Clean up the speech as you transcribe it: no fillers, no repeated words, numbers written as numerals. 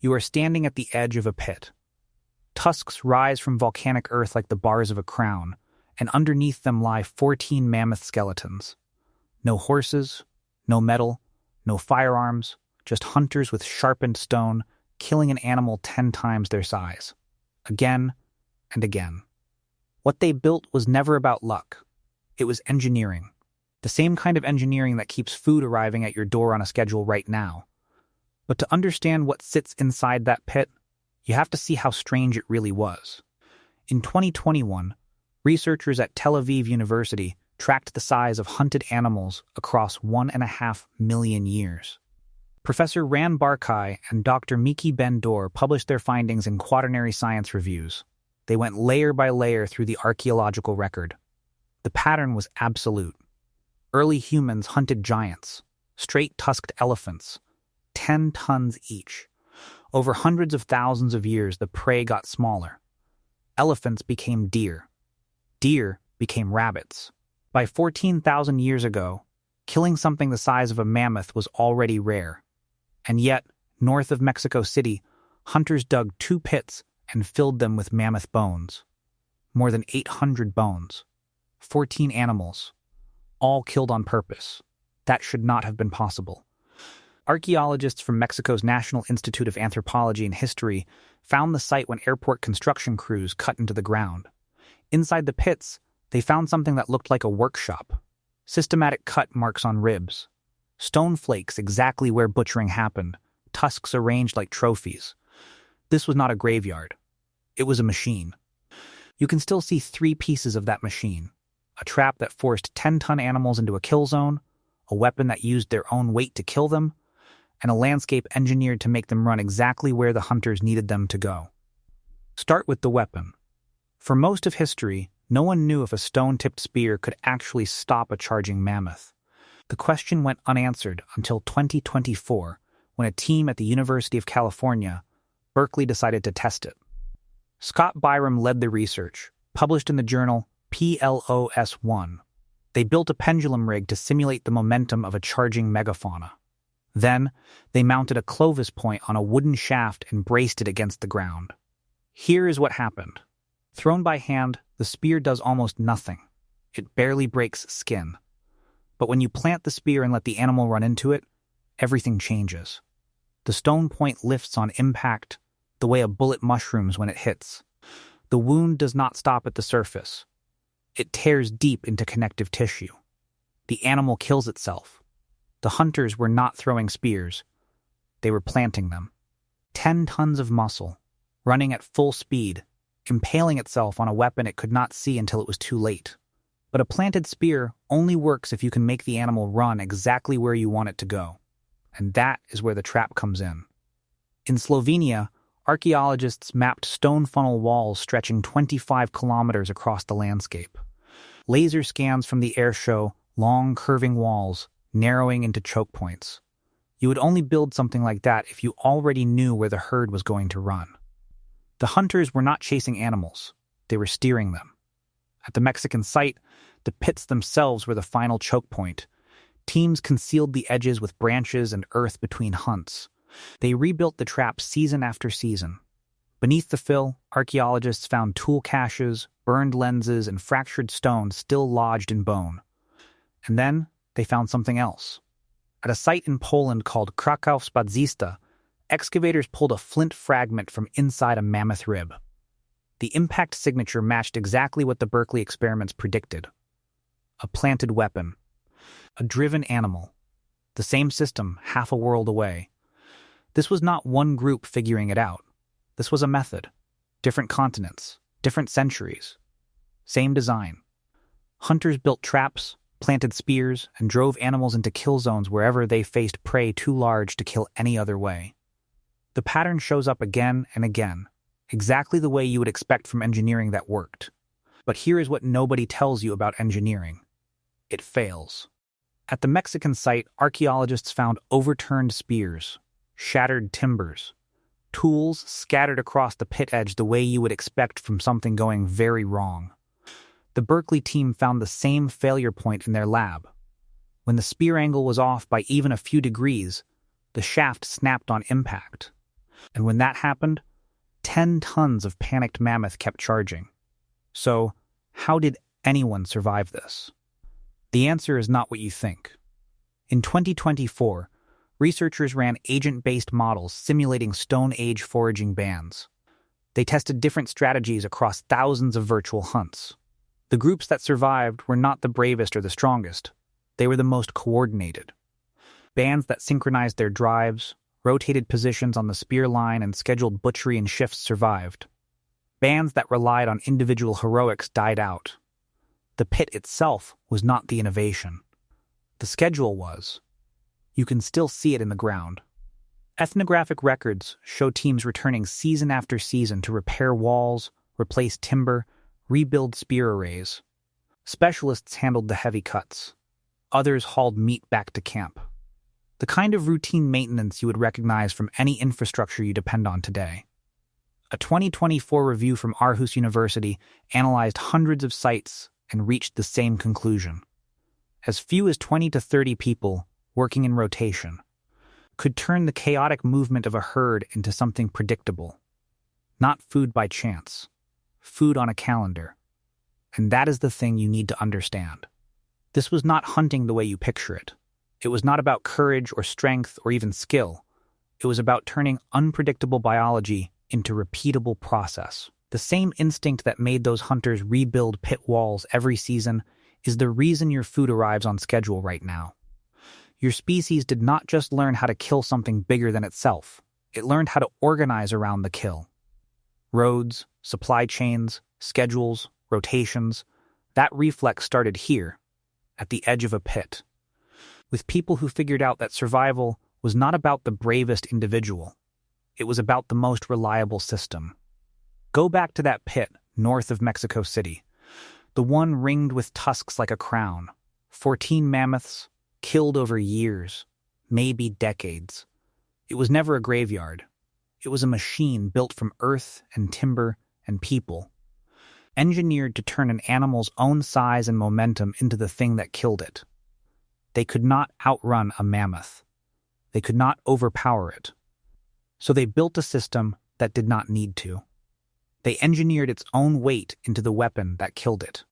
You are standing at the edge of a pit. Tusks rise from volcanic earth like the bars of a crown, and underneath them lie 14 mammoth skeletons. No horses, no metal, no firearms, just hunters with sharpened stone, killing an animal 10 times their size. Again and again. What they built was never about luck. It was engineering. The same kind of engineering that keeps food arriving at your door on a schedule right now. But to understand what sits inside that pit, you have to see how strange it really was. In 2021, researchers at Tel Aviv University tracked the size of hunted animals across 1.5 million years. Professor Ran Barkai and Dr. Miki Ben-Dor published their findings in quaternary science reviews. They went layer by layer through the archaeological record. The pattern was absolute. Early humans hunted giants, straight-tusked elephants, 10 tons each. Over hundreds of thousands of years, the prey got smaller. Elephants became deer. Deer became rabbits. By 14,000 years ago, killing something the size of a mammoth was already rare. And yet, north of Mexico City, hunters dug 2 pits and filled them with mammoth bones. More than 800 bones. 14 animals. All killed on purpose. That should not have been possible. Archaeologists from Mexico's National Institute of Anthropology and History found the site when airport construction crews cut into the ground. Inside the pits, they found something that looked like a workshop. Systematic cut marks on ribs. Stone flakes exactly where butchering happened, tusks arranged like trophies. This was not a graveyard. It was a machine. You can still see 3 pieces of that machine. A trap that forced 10-ton animals into a kill zone, a weapon that used their own weight to kill them, and a landscape engineered to make them run exactly where the hunters needed them to go. Start with the weapon. For most of history, no one knew if a stone-tipped spear could actually stop a charging mammoth. The question went unanswered until 2024, when a team at the University of California, Berkeley, decided to test it. Scott Byram led the research, published in the journal PLOS1. They built a pendulum rig to simulate the momentum of a charging megafauna. Then, they mounted a Clovis point on a wooden shaft and braced it against the ground. Here is what happened. Thrown by hand, the spear does almost nothing. It barely breaks skin. But when you plant the spear and let the animal run into it, everything changes. The stone point lifts on impact, the way a bullet mushrooms when it hits. The wound does not stop at the surface. It tears deep into connective tissue. The animal kills itself. The hunters were not throwing spears. They were planting them. 10 tons of muscle, running at full speed, impaling itself on a weapon it could not see until it was too late. But a planted spear only works if you can make the animal run exactly where you want it to go. And that is where the trap comes in. In Slovenia, archaeologists mapped stone funnel walls stretching 25 kilometers across the landscape. Laser scans from the air show long, curving walls, narrowing into choke points. You would only build something like that if you already knew where the herd was going to run. The hunters were not chasing animals. They were steering them. At the Mexican site, the pits themselves were the final choke point. Teams concealed the edges with branches and earth between hunts. They rebuilt the trap season after season. Beneath the fill, archaeologists found tool caches, burned lenses, and fractured stone still lodged in bone. And then they found something else. At a site in Poland called Kraków Spadzista, excavators pulled a flint fragment from inside a mammoth rib. The impact signature matched exactly what the Berkeley experiments predicted. A planted weapon. A driven animal. The same system, half a world away. This was not one group figuring it out. This was a method. Different continents, different centuries. Same design. Hunters built traps, planted spears, and drove animals into kill zones wherever they faced prey too large to kill any other way. The pattern shows up again and again, exactly the way you would expect from engineering that worked. But here is what nobody tells you about engineering. It fails. At the Mexican site, archaeologists found overturned spears, shattered timbers, tools scattered across the pit edge the way you would expect from something going very wrong. The Berkeley team found the same failure point in their lab. When the spear angle was off by even a few degrees, the shaft snapped on impact. And when that happened, 10 tons of panicked mammoth kept charging. So, how did anyone survive this? The answer is not what you think. In 2024, researchers ran agent-based models simulating Stone Age foraging bands. They tested different strategies across thousands of virtual hunts. The groups that survived were not the bravest or the strongest. They were the most coordinated. Bands that synchronized their drives, rotated positions on the spear line, and scheduled butchery in shifts survived. Bands that relied on individual heroics died out. The pit itself was not the innovation. The schedule was. You can still see it in the ground. Ethnographic records show teams returning season after season to repair walls, replace timber, rebuild spear arrays. Specialists handled the heavy cuts. Others hauled meat back to camp. The kind of routine maintenance you would recognize from any infrastructure you depend on today. A 2024 review from Aarhus University analyzed hundreds of sites and reached the same conclusion. As few as 20 to 30 people, working in rotation, could turn the chaotic movement of a herd into something predictable. Not food by chance, food on a calendar. And that is the thing you need to understand. This was not hunting the way you picture it. It was not about courage or strength or even skill. It was about turning unpredictable biology into repeatable process. The same instinct that made those hunters rebuild pit walls every season is the reason your food arrives on schedule right now. Your species did not just learn how to kill something bigger than itself. It learned how to organize around the kill. Roads, supply chains, schedules, rotations. That reflex started here, at the edge of a pit, with people who figured out that survival was not about the bravest individual. It was about the most reliable system. Go back to that pit north of Mexico City, the one ringed with tusks like a crown, 14 mammoths, killed over years, maybe decades. It was never a graveyard. It was a machine built from earth and timber and people, engineered to turn an animal's own size and momentum into the thing that killed it. They could not outrun a mammoth. They could not overpower it. So they built a system that did not need to. They engineered its own weight into the weapon that killed it.